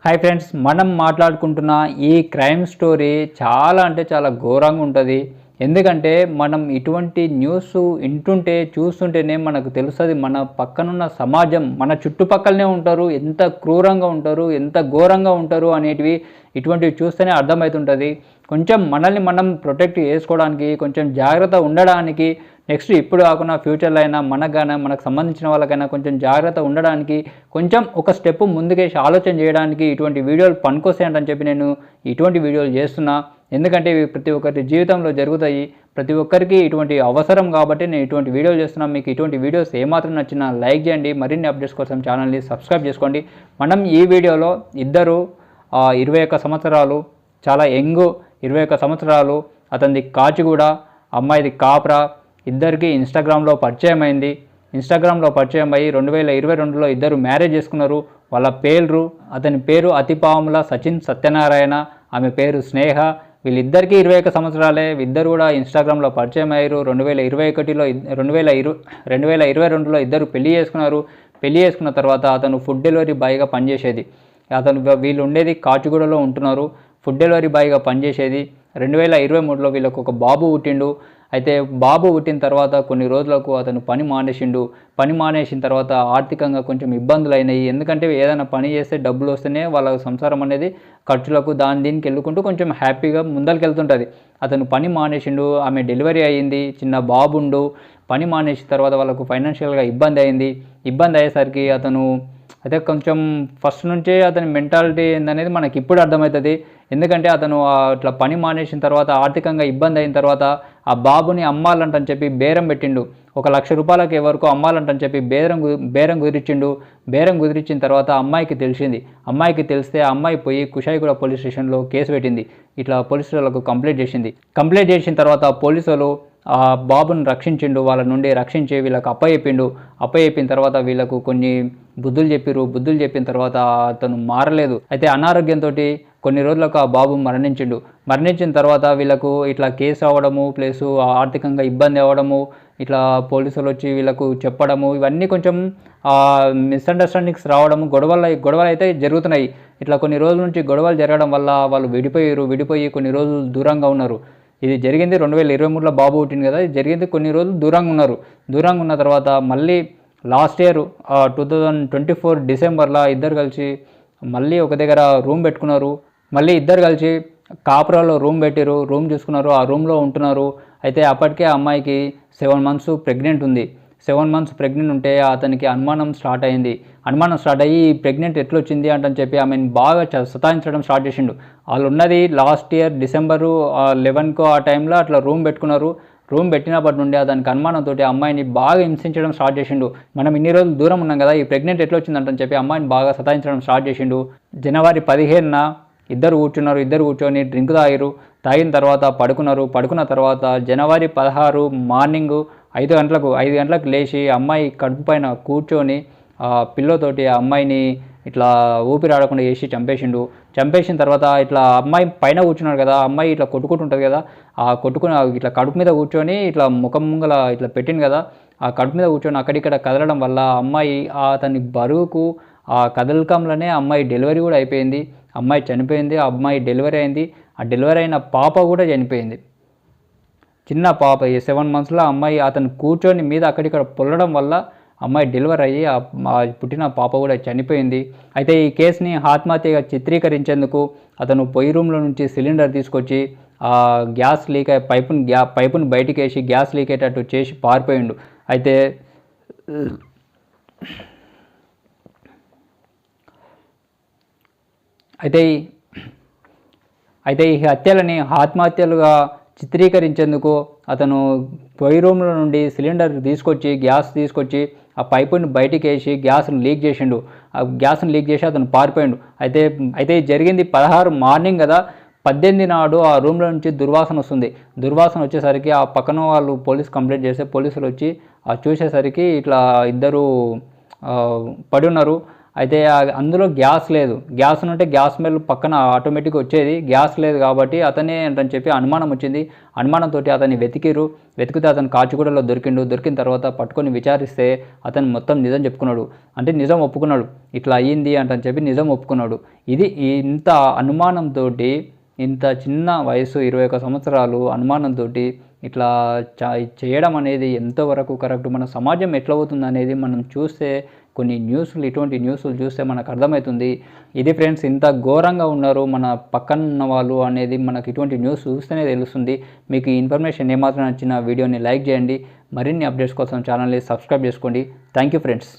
Hi friends, మనం మాట్లాడుకుంటున్న ఈ క్రైమ్ స్టోరీ చాలా అంటే చాలా ఘోరంగా ఉంటుంది. ఎందుకంటే మనం ఇటువంటి న్యూస్ వింటుంటే చూస్తుంటేనే మనకు తెలుస్తుంది మన పక్కనున్న సమాజం మన చుట్టుపక్కలనే ఉంటారు, ఎంత క్రూరంగా ఉంటారు, ఎంత ఘోరంగా ఉంటారు అనేటివి ఇటువంటివి చూస్తేనే అర్థమవుతుంటుంది. కొంచెం మనల్ని మనం ప్రొటెక్ట్ చేసుకోవడానికి, కొంచెం జాగ్రత్త ఉండడానికి, నెక్స్ట్ ఇప్పుడు కాకుండా ఫ్యూచర్లో అయినా మనకు సంబంధించిన వాళ్ళకైనా కొంచెం జాగ్రత్త ఉండడానికి, కొంచెం ఒక స్టెప్ ముందుకేసి ఆలోచన చేయడానికి ఇటువంటి వీడియోలు పనికొస్తాయంటని చెప్పి నేను ఇటువంటి వీడియోలు చేస్తున్నా. ఎందుకంటే ఇవి ప్రతి ఒక్కరి జీవితంలో జరుగుతాయి, ప్రతి ఒక్కరికి ఇటువంటి అవసరం కాబట్టి నేను ఇటువంటి వీడియోలు చేస్తున్నాను. మీకు ఇటువంటి వీడియోస్ ఏమాత్రం నచ్చినా లైక్ చేయండి, మరిన్ని అప్డేట్స్ కోసం ఛానల్ని సబ్స్క్రైబ్ చేసుకోండి. మనం ఈ వీడియోలో ఇద్దరు 21 సంవత్సరాలు, చాలా యంగ్, 21 సంవత్సరాలు, అతనిది కాచిగూడ, అమ్మాయిది కాప్రా, ఇద్దరికి ఇన్స్టాగ్రామ్లో పరిచయం అయింది. ఇన్స్టాగ్రామ్లో పరిచయం అయ్యి 2022లో ఇద్దరు మ్యారేజ్ చేసుకున్నారు. వాళ్ళ పేరు, అతని పేరు అతిపాముల సచిన్ సత్యనారాయణ, ఆమె పేరు స్నేహ. వీళ్ళిద్దరికీ 21 సంవత్సరాలే. ఇద్దరు కూడా ఇన్స్టాగ్రామ్లో పరిచయం అయ్యారు. 2022లో ఇద్దరు పెళ్లి చేసుకున్నారు. పెళ్లి చేసుకున్న తర్వాత అతను ఫుడ్ డెలివరీ బాయ్గా పనిచేసేది. వీళ్ళు ఉండేది కాచిగూడలో ఉంటున్నారు. ఫుడ్ డెలివరీ బాయ్గా పనిచేసేది. 2023లో వీళ్ళకు ఒక బాబు పుట్టిండు. అయితే బాబు పుట్టిన తర్వాత కొన్ని రోజులకు అతను పని మానేసిన తర్వాత ఆర్థికంగా కొంచెం ఇబ్బందులు అయినాయి. ఎందుకంటే ఏదైనా పని చేస్తే డబ్బులు వస్తేనే వాళ్ళ సంసారం అనేది ఖర్చులకు దీనికి వెళ్ళుకుంటూ కొంచెం హ్యాపీగా ముందరికెళ్తుంటుంది. అతను పని మానేసిండు. ఆమె డెలివరీ అయ్యింది, చిన్న బాబుండు. పని మానేసిన తర్వాత వాళ్ళకు ఫైనాన్షియల్గా ఇబ్బంది అయ్యేసరికి అతను అయితే కొంచెం ఫస్ట్ నుంచే అతని మెంటాలిటీ ఏందనేది మనకి ఇప్పుడు అర్థమవుతుంది. ఎందుకంటే అతను అట్లా పని మానేసిన తర్వాత ఆర్థికంగా ఇబ్బంది అయిన తర్వాత ఆ బాబుని అమ్మాలంటని చెప్పి బేరం పెట్టిండు. 1 లక్ష రూపాయలకి వరకు అమ్మాలంటని చెప్పి బేరం కుదిరించిండు. బేరం కుదిరించిన తర్వాత అమ్మాయికి తెలిస్తే ఆ అమ్మాయి పోయి కుషాయిగూడ పోలీస్ స్టేషన్లో కేసు పెట్టింది. ఇట్లా పోలీసు వాళ్ళకు కంప్లైంట్ చేసిన తర్వాత పోలీసులు ఆ బాబుని వాళ్ళ నుండి రక్షించి వీళ్ళకి అప్పచెప్పిన తర్వాత వీళ్ళకు కొన్ని బుద్ధులు చెప్పిన తర్వాత అతను మారలేదు. అయితే అనారోగ్యంతో కొన్ని రోజులకు ఆ బాబు మరణించిన తర్వాత వీళ్ళకు ఇట్లా కేసు అవ్వడము, ప్లస్ ఆర్థికంగా ఇబ్బంది అవ్వడము, ఇట్లా పోలీసులు వచ్చి వీళ్ళకు చెప్పడము, ఇవన్నీ కొంచెం మిస్అండర్స్టాండింగ్స్ రావడము, గొడవలు అయితే జరుగుతున్నాయి. ఇట్లా కొన్ని రోజుల నుంచి గొడవలు జరగడం వల్ల వాళ్ళు విడిపోయి కొన్ని రోజులు దూరంగా ఉన్నారు. ఇది జరిగింది 2023లో బాబు పుట్టింది కదా. ఇది జరిగింది కొన్ని రోజులు దూరంగా ఉన్న తర్వాత మళ్ళీ లాస్ట్ ఇయర్ 2024 డిసెంబర్లో ఇద్దరు కలిసి మళ్ళీ ఒక దగ్గర రూమ్ పెట్టుకున్నారు. మళ్ళీ ఇద్దరు కలిసి కాపురాలో రూమ్ చూసుకున్నారు. ఆ రూమ్లో ఉంటున్నారు. అయితే అప్పటికే ఆ అమ్మాయికి 7 months ప్రెగ్నెంట్ ఉంది. 7 months ప్రెగ్నెంట్ ఉంటే అతనికి అనుమానం స్టార్ట్ అయ్యి ప్రెగ్నెంట్ ఎట్లా వచ్చింది అంటని చెప్పి ఆమెను బాగా సతాయించడం స్టార్ట్ చేసిండు. వాళ్ళు ఉన్నది లాస్ట్ ఇయర్ December 11 ఆ టైంలో అట్లా రూమ్ పెట్టుకున్నారు. రూమ్ పెట్టినప్పటి నుండి అతనికి అనుమానంతో అమ్మాయిని బాగా హింసించడం స్టార్ట్ చేసిండు. మనం ఇన్ని రోజులు దూరం ఉన్నాం కదా, ఈ ప్రెగ్నెంట్ ఎట్లా వచ్చిందంటని చెప్పి అమ్మాయిని బాగా సతాయించడం స్టార్ట్ చేసిండు. January 15న ఇద్దరు కూర్చొని డ్రింక్ తాగిన తర్వాత పడుకున్న తర్వాత January 16 మార్నింగ్ 5 గంటలకు లేచి అమ్మాయి కడుపు పైన కూర్చొని పిల్లోతోటి ఆ అమ్మాయిని ఇట్లా ఊపిరాడకుండా వేసి చంపేసిన తర్వాత ఇట్లా అమ్మాయి పైన కూర్చున్నాడు కదా, అమ్మాయి ఇట్లా కొట్టుకుంటుంటుంది కదా, ఇట్లా కడుపు మీద కూర్చొని ఇట్లా ముఖం ముంగల ఇట్లా పెట్టింది కదా, ఆ కడుపు మీద కూర్చొని అక్కడిక్కడ కదలడం వల్ల అమ్మాయి అతని బరువుకు ఆ కదలికంలోనే అమ్మాయి డెలివరీ కూడా అయిపోయింది. అమ్మాయి చనిపోయింది. ఆ అమ్మాయి డెలివరీ అయింది. ఆ డెలివరీ అయిన పాప కూడా చనిపోయింది. చిన్న పాప, ఈ 7 monthsలో అమ్మాయి అతను కూర్చొని మీద అక్కడిక్కడ పొల్లడం వల్ల అమ్మాయి డెలివరీ అయ్యి పుట్టిన పాప కూడా చనిపోయింది. అయితే ఈ కేసుని ఆత్మహత్యగా చిత్రీకరించేందుకు అతను పొయ్యి రూమ్లో నుంచి సిలిండర్ తీసుకొచ్చి గ్యాస్ లీక్ అయ్యే పైపుని బయటికి వేసి గ్యాస్ లీక్ అయ్యేటట్టు చేసి పారిపోయిండు. అయితే ఈ హత్యలని ఆత్మహత్యలుగా చిత్రీకరించేందుకు అతను పొయ్యి రూమ్లో నుండి సిలిండర్ గ్యాస్ తీసుకొచ్చి ఆ పైపుని బయటికి వేసి గ్యాస్ను లీక్ చేసి అతను పారిపోయాడు. అయితే జరిగింది 16 మార్నింగ్ కదా. 18 నాడు ఆ రూమ్లో నుంచి దుర్వాసన వచ్చేసరికి ఆ పక్కన వాళ్ళు పోలీస్ కంప్లైంట్ చేస్తే పోలీసులు వచ్చి చూసేసరికి ఇట్లా ఇద్దరు పడి ఉన్నారు. అయితే అందులో గ్యాస్ లేదు. గ్యాస్ ఉంటే గ్యాస్ స్మెల్ పక్కన ఆటోమేటిక్గా వచ్చేది. గ్యాస్ లేదు కాబట్టి అతనే అని చెప్పి అనుమానం వచ్చింది. అనుమానంతో అతన్ని వెతికితే అతను కాచిగూడలో దొరికిండు. దొరికిన తర్వాత పట్టుకొని విచారిస్తే అతను మొత్తం నిజం చెప్పుకున్నాడు. అంటే నిజం ఒప్పుకున్నాడు. ఇట్లా అయ్యింది అని చెప్పి నిజం ఒప్పుకున్నాడు. ఇది ఇంత అనుమానంతో, ఇంత చిన్న వయసు 21 సంవత్సరాలు అనుమానంతో ఇట్లా చేయడం అనేది ఎంతవరకు కరెక్ట్, మన సమాజం ఎట్లా అవుతుంది అనేది మనం చూస్తే కొన్ని ఇటువంటి న్యూస్లు చూస్తే మనకు అర్థమవుతుంది. ఇది ఫ్రెండ్స్, ఇంత ఘోరంగా ఉన్నారు మన పక్కన ఉన్న వాళ్ళు అనేది మనకు ఇటువంటి న్యూస్ చూస్తేనే తెలుస్తుంది. మీకు ఈ ఇన్ఫర్మేషన్ ఏమాత్రం నచ్చిన వీడియోని లైక్ చేయండి. మరిన్ని అప్డేట్స్ కోసం ఛానల్ని సబ్స్క్రైబ్ చేసుకోండి. Thank you friends.